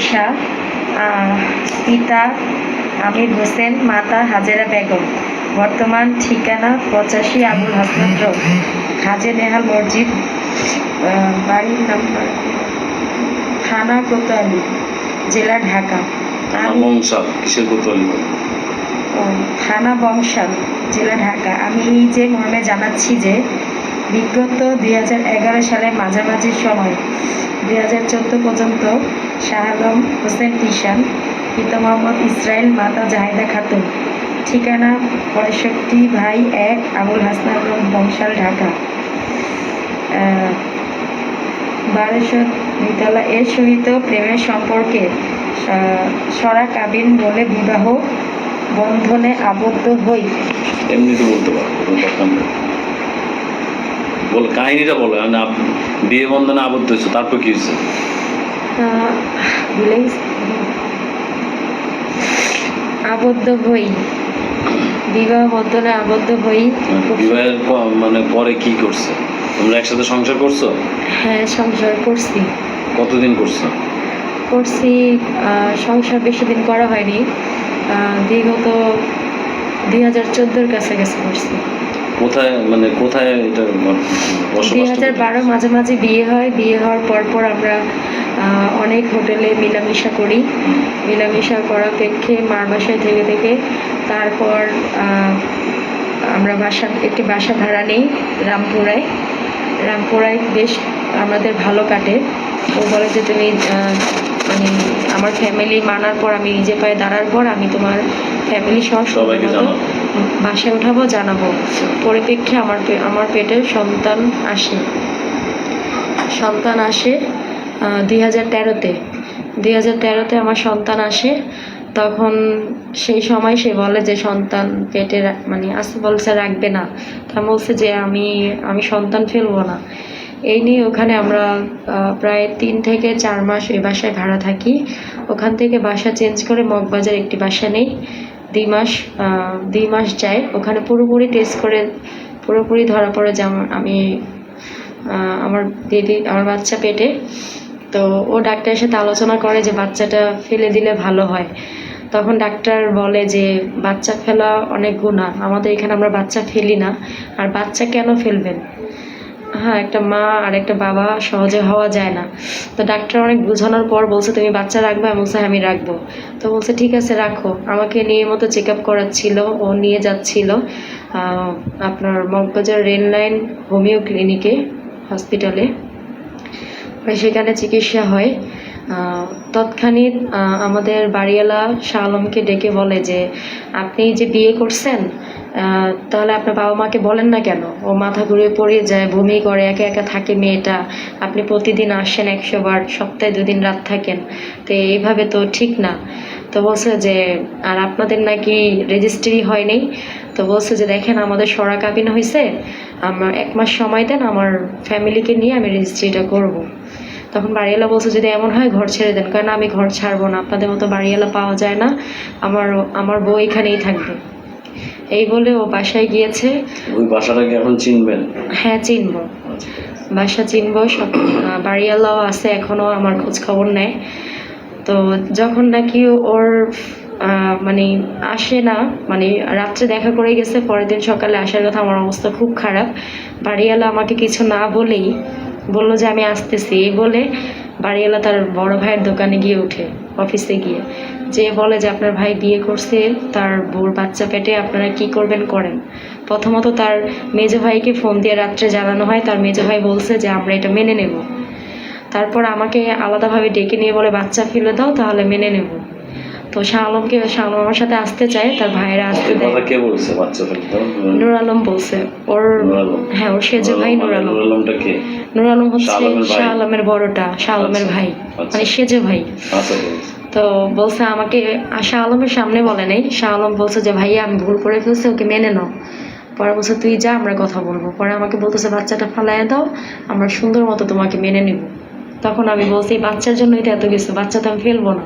আয়েশা, পিতা আমির হোসেন, মাতা হাজেরা বেগম। বর্তমান ঠিকানা 85 আবুল হাসনাত রোড, হাজে নেহাল মসজিদ, বাড়ির নাম্বার থানা কোতোয়ালি, জেলা ঢাকা। থানা বংশাল, জেলা ঢাকা। আমি এই যে মর্মে জানাচ্ছি যে বিগত 2011 সালের মাঝামাঝি সময় 2014 পর্যন্ত শাহ আলম হোসেন তিশান, পিতা মোহাম্মদ ইসরাইল, মাতা জাহিদা খাতুন, ঠিকানা 65/1 আবুল হাসনাত রোড, বংশাল, ঢাকা। বারেশ্বর বিদ্যালয় এর সহিত প্রেমের সম্পর্কে সরা কাবিন বলে বিবাহ বন্ধনে আবদ্ধ হই। এমনিতে বলতে পারো, বল কাহিনীটা বলো। বিয়ে বন্ধনে আবদ্ধ হয়েছে, তারপর কি হয়েছে? আবদ্ধ হই, বিবাহ বন্ধনে আবদ্ধ হই। বিবাহের মানে পরে কি করছে? তোমরা একসাথে সংসার করছো? হ্যাঁ, সংসার করছি। কতদিন করছো? করছি সংসার বেশি দিন করা হয়নি, বিগত 2014-র কাছাকাছি করছি। কোথায় মানে কোথায় এটা? 2012 মাঝামাঝি বিয়ে হয়। বিয়ে হওয়ার পর আমরা অনেক হোটেলে মেলামেশা করি। মেলামেশা করার প্রেক্ষে মার বাসায় থেকে তারপর আমরা একটি বাসা ভাড়া নেই রামপুরায়। বেশ আমাদের ভালো কাটে। ও বলে যে তুমি মানে আমার ফ্যামিলি মানার পর, আমি নিজে পায়ে দাঁড়ার পর আমি তোমার ফ্যামিলি সহ বাসায় উঠাবো, জানাবো। পরিপ্রেক্ষে আমার পেটে সন্তান আসে 2013-তে আমার সন্তান আসে। তখন সেই সময় সে বলে যে সন্তান পেটে মানে আসতে বলছে, রাখবে না। তা বলছে যে আমি সন্তান ফেলবো না। এই নিয়ে ওখানে আমরা প্রায় 3 থেকে 4 মাস ওই বাসায় ভাড়া থাকি। ওখান থেকে বাসা চেঞ্জ করে মগবাজার একটি বাসা নেই। 2 মাস যায়। ওখানে পুরোপুরি টেস্ট করে পুরোপুরি ধরা পড়ে যে আমার বাচ্চা পেটে। তো ও ডাক্তারের সাথে আলোচনা করে যে বাচ্চাটা ফেলে দিলে ভালো হয়। তখন ডাক্তার বলে যে বাচ্চা ফেলা অনেক গুনাহ, আমাদের এখানে আমরা বাচ্চা ফেলি না। আর বাচ্চা কেন ফেলবেন? হ্যাঁ, একটা মা আর একটা বাবা সহজে হওয়া যায় না। তো ডাক্তার অনেক বোঝানোর পর বলছে তুমি বাচ্চা রাখবে? আমি বলছি আমি রাখবো। তো বলছে ঠিক আছে রাখো। আমাকে নিয়মিত চেক আপ করাচ্ছিল, ও নিয়ে যাচ্ছিল আপনার মগবাজার রেল লাইন হোমিও ক্লিনিকে, হসপিটালে। সেখানে চিকিৎসা হয়। তৎক্ষণিক আমাদের বাড়িওয়ালা শাহ আলমকে ডেকে বলে যে আপনি যে বিয়ে করছেন, তাহলে আপনার বাবা মাকে বলেন না কেন? ও মাথা ঘুরে পড়ে যায়, বমি করে, একা একা থাকে মেয়েটা। আপনি প্রতিদিন আসেন 100 বার, সপ্তাহে 2 দিন রাত থাকেন, তো এইভাবে তো ঠিক না। তো বলছে যে আর আপনাদের নাকি রেজিস্ট্রি হয়নি। তো বলছে যে দেখেন আমাদের সরা কাবিন হয়েছে, আমার 1 মাস সময় দেন, আমার ফ্যামিলিকে নিয়ে আমি রেজিস্ট্রিটা করব। তখন বাড়িওয়ালা বলছে যদি এমন হয় ঘর ছেড়ে দেন। কারণ আমি ঘর ছাড়বো না, আপনাদের মতো বাড়িওয়ালা পাওয়া যায় না, আমার বউ এখানেই থাকবে। এই বলে ও বাসায় গিয়েছে। ওই বাসাটা কি এখন চিনবেন? হ্যাঁ, চিনবো, বাসা চিনবো। সব বাড়িওয়ালাও আছে, এখনো আমার খোঁজ খবর নেয়। তো যখন নাকি ওর মানে আসে না, মানে রাত্রে দেখা করে গেছে, পরের দিন সকালে আসার কথা, আমার অবস্থা খুব খারাপ। বাড়িওয়ালা আমাকে কিছু না বলেই বললো যে আমি আসতেছি। এই বলে বাড়িওয়ালা তার বড় ভাইয়ের দোকানে গিয়ে ওঠে, অফিসে গিয়ে যে বলে যে আপনার ভাই বিয়ে করছে, তার বউর বাচ্চা পেটে, আপনারা কি করবেন করেন। প্রথমত তার মেজো ভাইকে ফোন দিয়ে রাত্রে জানানো হয়। তার মেজো ভাই বলছে যে আমরা এটা মেনে নেব। তারপর আমাকে আলাদাভাবে ডেকে নিয়ে বলে বাচ্চা ফেলে দাও, তাহলে মেনে নেব। তো শাহ আলম আমার সাথে আসতে চায়, তার ভাইয়েরা আসতে দেয়। কে বলছে বাচ্চা ফেলতে? নূর আলম বলছে। হ্যাঁ, ওর সেজো ভাই নূর আলম। নূর আলম হচ্ছে শাহ আলমের বড়টা, শাহ আলমের ভাই, মানে সেজো ভাই। তো বলছে আমাকে, শাহ আলমের সামনে বলে নাই, শাহ আলম বলছে যে ভাইয়া আমি ভুল করে ফেলছি, ওকে মেনে নাও। পরে বলছে তুই যা, আমরা কথা বলবো। পরে আমাকে বলতেছে বাচ্চাটা ফালাইয়া দাও, আমরা সুন্দর মতো তোমাকে মেনে নিব। তখন আমি বলছি বাচ্চার জন্যই তো এত কিছু, বাচ্চা তো আমি ফেলবো না,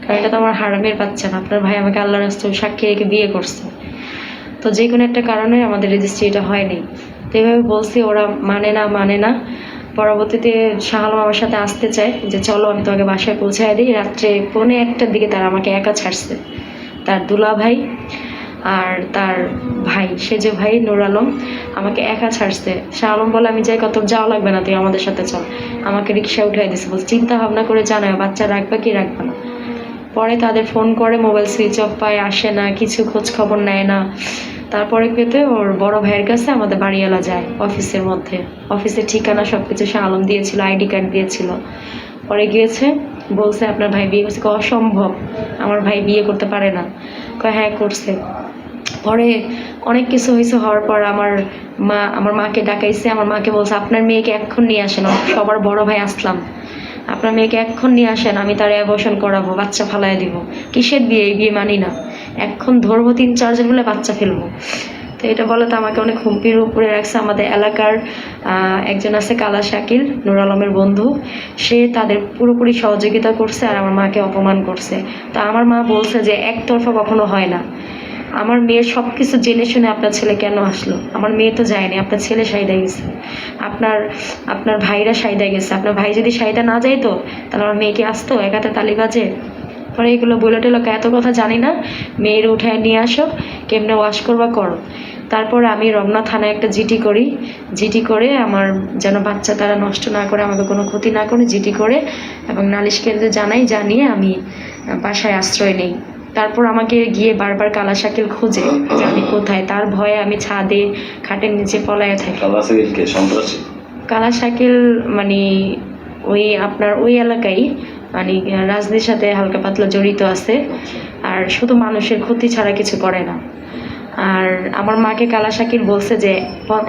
কারণ এটা তো আমার হারামের বাচ্চা না। আপনার ভাই আমাকে আল্লাহর রাস্তায় সাক্ষী রেখে বিয়ে করছে। তো যে কোনো একটা কারণে আমাদের রেজিস্ট্রিটা হয়নি। তো এইভাবে বলছি, ওরা মানে না। পরবর্তীতে শাহ আলম আমার সাথে আসতে চায় যে চলো আমি তোমাকে বাসায় পৌঁছায় দিই। রাত্রে 1:45টার দিকে তারা আমাকে একা ছাড়ছে, তার দুলা ভাই আর তার ভাই সেজে ভাই নূর আলম আমাকে একা ছাড়ছে। শাহ আলম বলে আমি যাই, কত যাওয়া লাগবে না, তুই আমাদের সাথে চল। আমাকে রিক্সা উঠাই দিছে, বলছে চিন্তা ভাবনা করে জানায় বাচ্চা রাখবা কি রাখবা না। পরে তাদের ফোন করে, মোবাইল সুইচ অফ পায়, আসে না, কিছু খোঁজ খবর নেয় না। তারপরে পেতে ওর বড় ভাইয়ের কাছে আমাদের বাড়িওয়ালা যায় অফিসের মধ্যে, অফিসের ঠিকানা সব কিছু শাহ আলম দিয়েছিল, আইডি কার্ড দিয়েছিল। পরে গিয়েছে, বলছে আপনার ভাই বিয়ে করছে। অসম্ভব, আমার ভাই বিয়ে করতে পারে না। কয় হ্যাঁ করছে। পরে অনেক কিছু হয়েছে, হওয়ার পর আমার মাকে ডাকাইছে। আমার মাকে বলছে আপনার মেয়েকে এক্ষণ নিয়ে আসেন, সবার বড় ভাই আসলাম, আপনার মেয়েকে এক্ষণ নিয়ে আসেন, আমি তার অ্যাবর্শন করাবো, বাচ্চা ফালাই দিব। কিসের বিয়ে? এই বিয়ে মানি না, এক্ষণ ধরবো 3-4 জন মিলে বাচ্চা ফেলবো। তো এটা বলে তো আমাকে অনেক হুমকির উপরে রাখছে। আমাদের এলাকার একজন আছে কালা শাকিল, নূর আলমের বন্ধু, সে তাদের পুরোপুরি সহযোগিতা করছে আর আমার মাকে অপমান করছে। তো আমার মা বলছে যে একতরফা কখনো হয় না, আমার মেয়ের সব কিছু জেনে শুনে আপনার ছেলে কেন আসলো? আমার মেয়ে তো যায়নি, আপনার ছেলে সাইদা গেছে, আপনার ভাইরা সাইদা গেছে। আপনার ভাই যদি সাইদা না যাইতো তাহলে আমার মেয়েকে আসতো একাতে তালি বাজে? পরে এগুলো বলে টেলো, এত কথা জানি না, মেয়ের উঠায় নিয়ে আসো, কেমনে ওয়াশ করবা করো। তারপর আমি রমনা থানায় একটা জিডি করি, জিডি করে আমার যেন বাচ্চা তারা নষ্ট না করে, আমাকে কোনো ক্ষতি না করে জিডি করে এবং নালিশ কেন্দ্রে জানিয়ে আমি বাসায় আশ্রয় নেই। তারপর আমাকে গিয়ে বারবার কালা শাকিল খোঁজে যে আমি কোথায়। তার ভয়ে আমি ছাদে খাটের নিচে পলাইয়া থাকি। কালা শাকিল মানে ওই এলাকায় মানে রাজনীতির সাথে হালকা পাতলা জড়িত আছে, আর শুধু মানুষের ক্ষতি ছাড়া কিছু করে না। আর আমার মাকে কালা শাকিল বলছে যে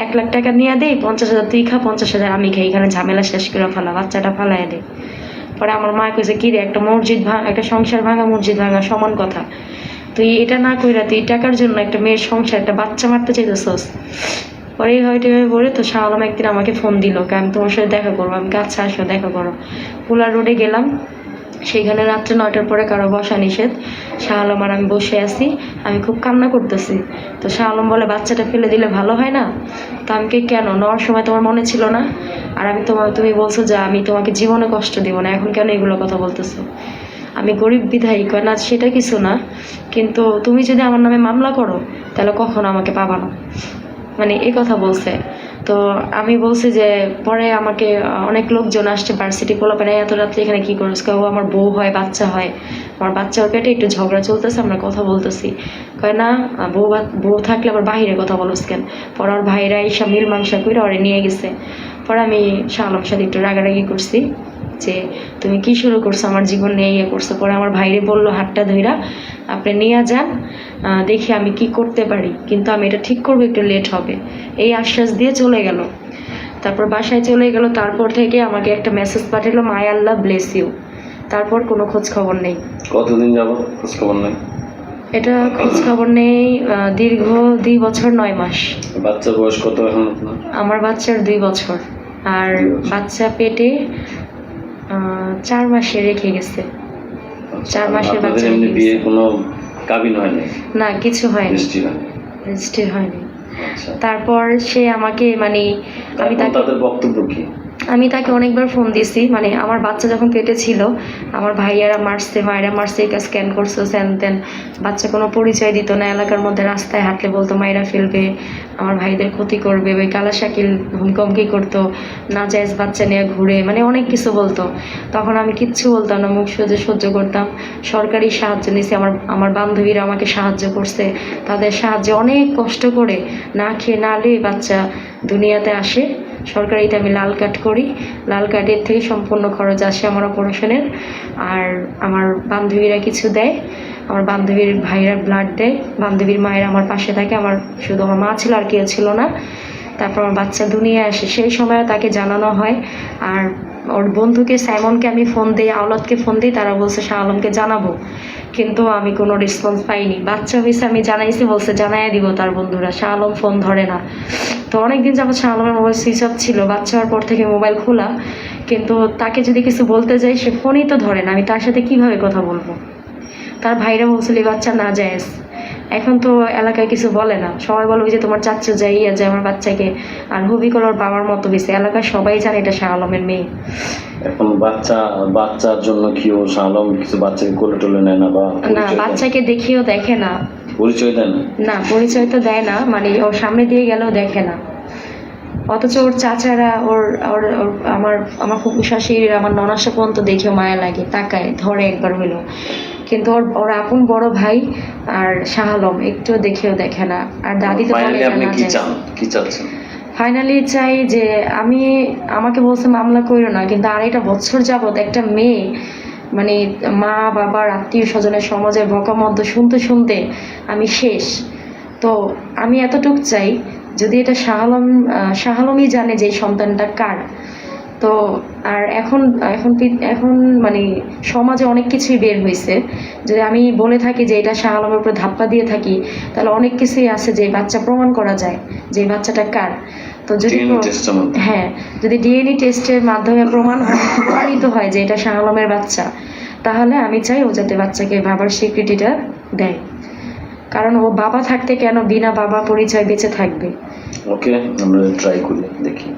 1 লাখ টাকা নিয়ে দেই, 50,000 তুই খা, 50,000 আমি খাই, এখানে ঝামেলা শেষ করে ফেলা, বাচ্চাটা ফালাই দে। পরে আমার মা কইছে কি রে, একটা সংসার ভাঙা মসজিদ ভাঙা সমান কথা, তুই এটা না কইরা তুই টাকার জন্য একটা মেয়ের সংসার, একটা বাচ্চা মারতে চাইতেছস। পরে হয়তো বলে তো শাহ আলম একদিন আমাকে ফোন দিল, আমি তোমার সাথে দেখা করবো। আমি আচ্ছা আসো দেখা করো। পোলা রোডে গেলাম, সেইখানে রাত্রে 9টার পরে কারো বসা নিষেধ। শাহ আলম আর আমি বসে আছি, আমি খুব কান্না করতেছি। তো শাহ আলম বলে বাচ্চাটা ফেলে দিলে ভালো হয় না? তো আমি কেন, নেওয়ার সময় তোমার মনে ছিল না? আর তুমি বলছো যে আমি তোমাকে জীবনে কষ্ট দিব না, এখন কেন এগুলো কথা বলতেছো? আমি গরিব বিধায়ী। কয় না সেটা কিছু না, কিন্তু তুমি যদি আমার নামে মামলা করো তাহলে কখনো আমাকে পাবা না, মানে এই কথা বলছে। তো আমি বলছি যে পরে আমাকে অনেক লোকজন আসছে, ভার্সিটি পোলাপেন, এত রাত্রে এখানে কি করছ? ও আমার বউ হয়, বাচ্চা হয়, আমার বাচ্চা ওর পেটে একটু ঝগড়া চলতেছে, আমরা কথা বলতেছি। কয় না বউ থাকলে আবার বাহিরে কথা বলছ কেন? পরে ওর ভাইরা এইসব মীমাংসা করে ওরে নিয়ে গেছে। পরে আমি শাহ আলমের সাথে একটু রাগারাগি করছি যে তুমি কি শুরু করছো, আমার জীবন নিয়ে ইয়ে করছো। পরে আমার ভাইরে বললো হাতটা ধইরা আপনি নিয়ে যান, দেখি আমি কি করতে পারি, কিন্তু আমি এটা ঠিক করবো, একটু লেট হবে, এই আশ্বাস দিয়ে চলে গেল। তারপর বাসায় চলে গেল। তারপর থেকে আমাকে একটা মেসেজ পাঠালো, মাই আল্লাহ ব্লেস ইউ। তারপর কোনো খোঁজ খবর নেই। কতদিন যাবো খোঁজ খবর নেই? এটা খোঁজ খবর নেই দীর্ঘ 2 বছর 9 মাস। বাচ্চার বয়স কত এখন আপনার? আমার বাচ্চার 2 বছর, আর বাচ্চা পেটে 4 মাসে রেখে গেছে। 4 মাসের বাচ্চা। এমনি বিয়ে কোনো কাবিন হয়নি? না, কিছু হয়নি, রেজিস্ট্রি হয়নি। তারপর সে আমাকে মানে তাদের বক্তব্য কি? আমি তাকে অনেকবার ফোন দিয়েছি, মানে আমার বাচ্চা যখন পেটে ছিল আমার ভাইয়ারা মারছে, মায়েরা মারছে, এটা স্ক্যান করছে স্যান তেন। বাচ্চা কোনো পরিচয় দিত না, এলাকার মধ্যে রাস্তায় হাঁটলে বলতো মায়েরা ফেলবে, আমার ভাইদের ক্ষতি করবে। ওই কালা শাকিল হুমকি করতো, নাজায়েজ বাচ্চা নিয়ে ঘুরে, মানে অনেক কিছু বলতো। তখন আমি কিচ্ছু বলতাম না, মুখ সোজা সহ্য করতাম। সরকারি সাহায্য নিয়েছি, আমার বান্ধবীরা আমাকে সাহায্য করছে, তাদের সাহায্যে অনেক কষ্ট করে না খেয়ে না নিয়ে বাচ্চা দুনিয়াতে আসে। সরকারিতে আমি লাল কার্ড করি, লাল কার্ডের থেকে সম্পূর্ণ খরচ আসে আমার অপারেশনের। আর আমার বান্ধবীরা কিছু দেয়, আমার বান্ধবীর ভাইরা ব্লাড দেয়, বান্ধবীর মায়ের আমার পাশে থাকে, আমার শুধু আমার মা ছিল আর কেউ ছিল না। তারপর আমার বাচ্চা দুনিয়ায় আসে, সেই সময় তাকে জানানো হয়। আর ওর বন্ধুকে সাইমনকে আমি ফোন দিই, আওলাদকে ফোন দিই, তারা বলছে শাহ আলমকে জানাবো, কিন্তু আমি কোনো রেসপন্স পাইনি। বাচ্চা হয়েছে আমি জানাইছি, বলছে জানাই দিব তার বন্ধুরা, শাহ আলম ফোন ধরে না। তো অনেকদিন যাবত শাহ আলমের মোবাইল সুইচ অফ ছিল, বাচ্চা হওয়ার পর থেকে মোবাইল খোলা, কিন্তু তাকে যদি কিছু বলতে যাই সে ফোনই তো ধরে না, আমি তার সাথে কিভাবে কথা বলবো? তার ভাইরা বলছিল এই বাচ্চা নাজায়েজ, এখন তো এলাকায় কিছু বলে না, সবাই বলবে যে তোমার চাচ্চু যাইয়া যায় আমার বাচ্চাকে, আর হবিকল ওর বাবার মতো হয়েছে, এলাকায় সবাই জানে এটা শাহ আলমের মেয়ে। এখন বাচ্চার জন্য কি ও শাহ আলম কিছু বাচ্চাকে কোলে টোলে নেয় না বা না, পরিচয় দেয়? বাচ্চাকে দেখিও দেখে না। পরিচয় দেন? না, পরিচয় তো দেয় না, মানে ওর সামনে দিয়ে গেলেও দেখে না। অথচ ওর চাচারা ওর ওর ওর- আমার আমার ফুফু শাশুড়ি, আমার ননাসা পর্যন্ত দেখেও মায়া লাগে, তাকায়, ধরে একবার হইলো। কিন্তু ওর ওর আপন বড় ভাই আর শাহ আলম একটু দেখেও দেখে না। আর দাদি তো বলে ফাইনালি এটা আপনি না কি যায়। চান, কি চাচ্ছেন? ফাইনালি চাই যে আমাকে বলছে মামলা কইরো না, কিন্তু 2.5 বছর যাবত একটা মেয়ে, মানে মা বাবার আত্মীয় স্বজনের সমাজের বকামদ্দ শুনতে শুনতে আমি শেষ। তো আমি এতটুক চাই, যদি এটা শাহ আলমই জানে যে এই সন্তানটা কার। তো আর এখন এখন এখন মানে সমাজে অনেক কিছুই বের হয়েছে, যদি আমি বলে থাকি যে এটা শাহ আলমের উপর ধাপ্পা দিয়ে থাকি, তাহলে অনেক কিছুই আছে যে বাচ্চা প্রমাণ করা যায় যে এই বাচ্চাটা কার। তো যদি DNA টেস্টের মাধ্যমে? হ্যাঁ, যদি ডিএনএ টেস্টের মাধ্যমে প্রমাণিত হয় যে এটা শাহ আলমের বাচ্চা, তাহলে আমি চাই ও যাতে বাচ্চাকে বাবার স্বীকৃতিটা দেয়। কারণ ও বাবা থাকতে কেন বিনা বাবা পরিচয় বেঁচে থাকবে? ওকে, আমরা ট্রাই করি, দেখি।